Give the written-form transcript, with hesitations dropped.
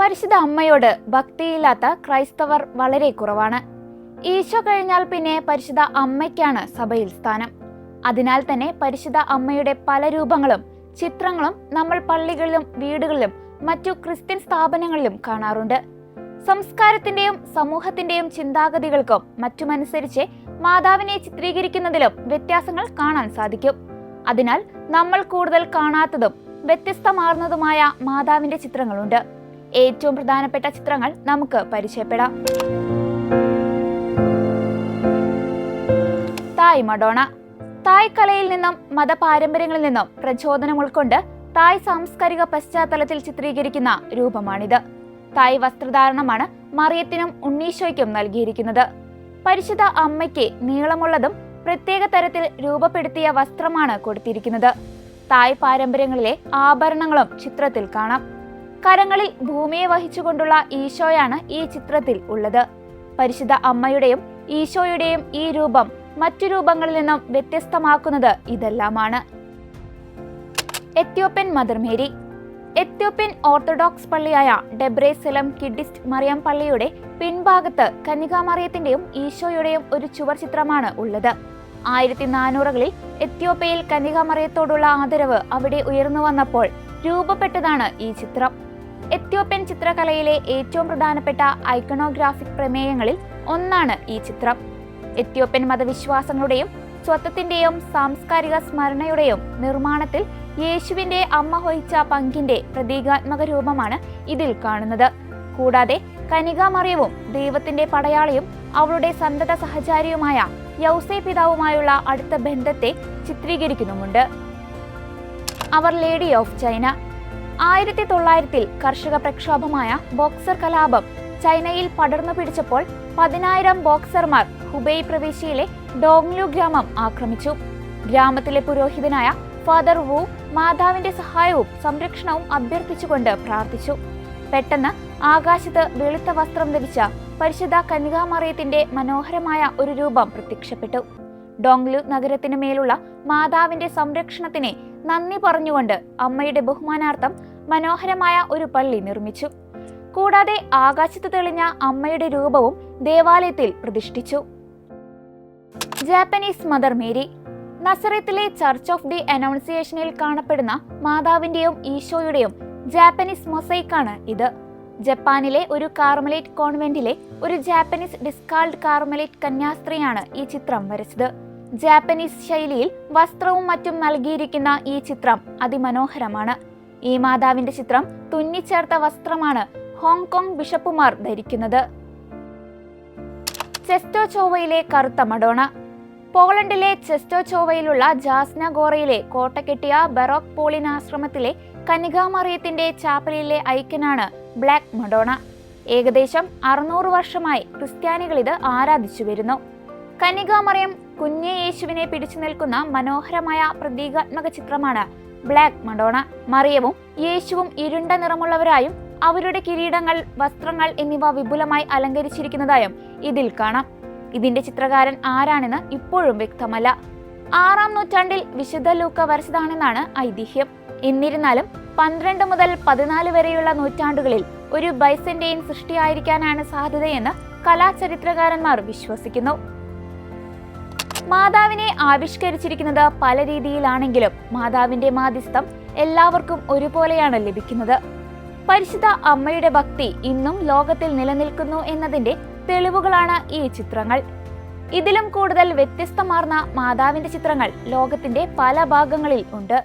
പരിശുദ്ധ അമ്മയോട് ഭക്തിയില്ലാത്ത ക്രൈസ്തവർ വളരെ കുറവാണ്. ഈശോ കഴിഞ്ഞാൽ പിന്നെ പരിശുദ്ധ അമ്മയ്ക്കാണ് സഭയിൽ സ്ഥാനം. അതിനാൽ തന്നെ പരിശുദ്ധ അമ്മയുടെ പല രൂപങ്ങളും ചിത്രങ്ങളും നമ്മൾ പള്ളികളിലും വീടുകളിലും മറ്റു ക്രിസ്ത്യൻ സ്ഥാപനങ്ങളിലും കാണാറുണ്ട്. സംസ്കാരത്തിന്റെയും സമൂഹത്തിന്റെയും ചിന്താഗതികൾക്കും മറ്റുമനുസരിച്ച് മാതാവിനെ ചിത്രീകരിക്കുന്നതിലും വ്യത്യാസങ്ങൾ കാണാൻ സാധിക്കും. അതിനാൽ നമ്മൾ കൂടുതൽ കാണാത്തതും വ്യത്യസ്തമാർന്നതുമായ മാതാവിന്റെ ചിത്രങ്ങളുണ്ട്. ഏറ്റവും പ്രധാനപ്പെട്ട ചിത്രങ്ങൾ നമുക്ക് പരിചയപ്പെടാം. തായ് മഡോണ. തായ് കലയിൽ നിന്നും മതപാരമ്പര്യങ്ങളിൽ നിന്നും പ്രചോദനം ഉൾക്കൊണ്ട് തായ് സാംസ്കാരിക പശ്ചാത്തലത്തിൽ ചിത്രീകരിക്കുന്ന രൂപമാണിത്. തായ് വസ്ത്രധാരണമാണ് മറിയത്തിനും ഉണ്ണീശോയ്ക്കും നൽകിയിരിക്കുന്നത്. പരിശുദ്ധ അമ്മയ്ക്ക് നീളമുള്ളതും പ്രത്യേക തരത്തിൽ രൂപപ്പെടുത്തിയ വസ്ത്രമാണ് കൊടുത്തിരിക്കുന്നത്. തായ് പാരമ്പര്യങ്ങളിലെ ആഭരണങ്ങളും ചിത്രത്തിൽ കാണാം. കരങ്ങളിൽ ഭൂമിയെ വഹിച്ചുകൊണ്ടുള്ള ഈശോയാണ് ഈ ചിത്രത്തിൽ ഉള്ളത്. പരിശുദ്ധ അമ്മയുടെയും ഈശോയുടെയും ഈ രൂപം മറ്റു രൂപങ്ങളിൽ നിന്നും വ്യത്യസ്തമാക്കുന്നത് ഇതെല്ലാമാണ്. Ethiopian mother Mary. Ethiopian orthodox പള്ളിയായ ഡെബ്രേസലം കിഡിസ്റ്റ് മറിയം പള്ളിയുടെ പിൻഭാഗത്ത് കന്യകാമറിയത്തിന്റെയും ഈശോയുടെയും ഒരു ചുവർ ചിത്രമാണ് ഉള്ളത്. 1400കളിൽ എത്യോപ്യയിൽ കന്യകാമറിയത്തോടുള്ള ആദരവ് അവിടെ ഉയർന്നു വന്നപ്പോൾ രൂപപ്പെട്ടതാണ് ഈ ചിത്രം. എത്യോപ്യൻ ചിത്രകലയിലെ ഏറ്റവും പ്രധാനപ്പെട്ട ഐക്കണോഗ്രാഫിക് പ്രമേയങ്ങളിൽ ഒന്നാണ് ഈ ചിത്രം. എത്യോപ്യൻ മതവിശ്വാസങ്ങളുടെയും സ്വത്വത്തിന്റെയും സാംസ്കാരിക സ്മരണയുടെയും നിർമ്മാണത്തിൽ യേശുവിന്റെ അമ്മ വഹിച്ച പങ്കിന്റെ പ്രതീകാത്മക രൂപമാണ് ഇതിൽ കാണുന്നത്. കൂടാതെ കന്യകാമറിയവും ദൈവത്തിന്റെ പടയാളിയും അവളുടെ സന്തത സഹചാരിയുമായ യൗസേ പിതാവുമായുള്ള അടുത്ത ബന്ധത്തെ ചിത്രീകരിക്കുന്നുമുണ്ട്. അവർ ലേഡി ഓഫ് ചൈന. 1900 കർഷക പ്രക്ഷോഭമായ ബോക്സർ കലാപം ചൈനയിൽ പടർന്നു പിടിച്ചപ്പോൾ 10,000 ബോക്സർമാർ ഹുബേയ് പ്രവിശ്യയിലെ ഡോങ്ലു ഗ്രാമം ആക്രമിച്ചു. ഗ്രാമത്തിലെ പുരോഹിതനായ ഫാദർ വു മാതാവിന്റെ സഹായവും സംരക്ഷണവും അഭ്യർത്ഥിച്ചുകൊണ്ട് പ്രാർത്ഥിച്ചു. പെട്ടെന്ന് ആകാശത്ത് വെളുത്ത വസ്ത്രം ധരിച്ച പരിശുദ്ധ കന്യകാമറിയത്തിന്റെ മനോഹരമായ ഒരു രൂപം പ്രത്യക്ഷപ്പെട്ടു. ഡോങ്ലു നഗരത്തിനു മേലുള്ള മാതാവിന്റെ സംരക്ഷണത്തിന് നന്ദി പറഞ്ഞുകൊണ്ട് അമ്മയുടെ ബഹുമാനാർത്ഥം മനോഹരമായ ഒരു പള്ളി നിർമ്മിച്ചു. കൂടാതെ ആകാശത്ത് തെളിഞ്ഞ അമ്മയുടെ രൂപവും ദേവാലയത്തിൽ പ്രതിഷ്ഠിച്ചു. Japanese mother Mary. നസറത്തിലെ ചർച്ച് ഓഫ് ദി അനൗൺസിയേഷനിൽ കാണപ്പെടുന്ന മാതാവിന്റെയും ഈശോയുടെയും ജാപ്പനീസ് മൊസൈക്കാണ് ഇത്. ജപ്പാനിലെ ഒരു കാർമലൈറ്റ് കോൺവെന്റിലെ ഒരു ജാപ്പനീസ് ഡിസ്കാൾഡ് കാർമലൈറ്റ് കന്യാസ്ത്രീയാണ് ഈ ചിത്രം വരച്ചത്. ജാപ്പനീസ് ശൈലിയിൽ വസ്ത്രവും മറ്റും നൽകിയിരിക്കുന്ന ഈ ചിത്രം അതിമനോഹരമാണ്. ഈ മാതാവിന്റെ ചിത്രം തുന്നിച്ചേർത്ത വസ്ത്രമാണ് ഹോങ്കോങ് ബിഷപ്പുമാർ ധരിക്കുന്നത്. ചെസ്റ്റോചോവയിലെ കറുത്ത മഡോണ. പോളണ്ടിലെ ചെസ്റ്റോചോവയിലുള്ള ജാസ്ന ഗോറയിലെ കോട്ടകെട്ടിയ ബറോക്ക് പോളിൻ ആശ്രമത്തിലെ കന്യകാമറിയത്തിന്റെ ചാപ്പലിലെ ഐക്കനാണ് ബ്ലാക്ക് മഡോണ. ഏകദേശം 600 വർഷമായി ക്രിസ്ത്യാനികൾ ഇത് ആരാധിച്ചു വരുന്നു. കന്യകാമറിയം കുഞ്ഞെ യേശുവിനെ പിടിച്ചു നിൽക്കുന്ന മനോഹരമായ പ്രതീകാത്മക ചിത്രമാണ് ബ്ലാക്ക് മഡോണ. മറിയവും യേശുവും ഇരുണ്ട നിറമുള്ളവരായും അവരുടെ കിരീടങ്ങൾ, വസ്ത്രങ്ങൾ എന്നിവ വിപുലമായി അലങ്കരിച്ചിരിക്കുന്നതായും ഇതിൽ കാണാം. ഇതിന്റെ ചിത്രകാരൻ ആരാണെന്ന് ഇപ്പോഴും വ്യക്തമല്ല. 6-ാം നൂറ്റാണ്ടിൽ വിശുദ്ധ ലൂക്ക വരച്ചതാണെന്നാണ് ഐതിഹ്യം. എന്നിരുന്നാലും 12 മുതൽ 14 വരെയുള്ള നൂറ്റാണ്ടുകളിൽ ഒരു ബൈസന്റൈൻ സൃഷ്ടിയായിരിക്കാനാണ് സാധ്യതയെന്ന് കലാചരിത്രകാരന്മാർ വിശ്വസിക്കുന്നു. മാതാവിനെ ആവിഷ്കരിച്ചിരിക്കുന്നത് പല രീതിയിലാണെങ്കിലും മാതാവിന്റെ മാധ്യസ്ഥം എല്ലാവർക്കും ഒരുപോലെയാണ് ലഭിക്കുന്നത്. പരിശുദ്ധ അമ്മയുടെ ഭക്തി ഇന്നും ലോകത്തിൽ നിലനിൽക്കുന്നു എന്നതിന്റെ തെളിവുകളാണ് ഈ ചിത്രങ്ങൾ. ഇതിലും കൂടുതൽ വ്യത്യസ്തമാർന്ന മാതാവിന്റെ ചിത്രങ്ങൾ ലോകത്തിന്റെ പല ഭാഗങ്ങളിൽ ഉണ്ട്.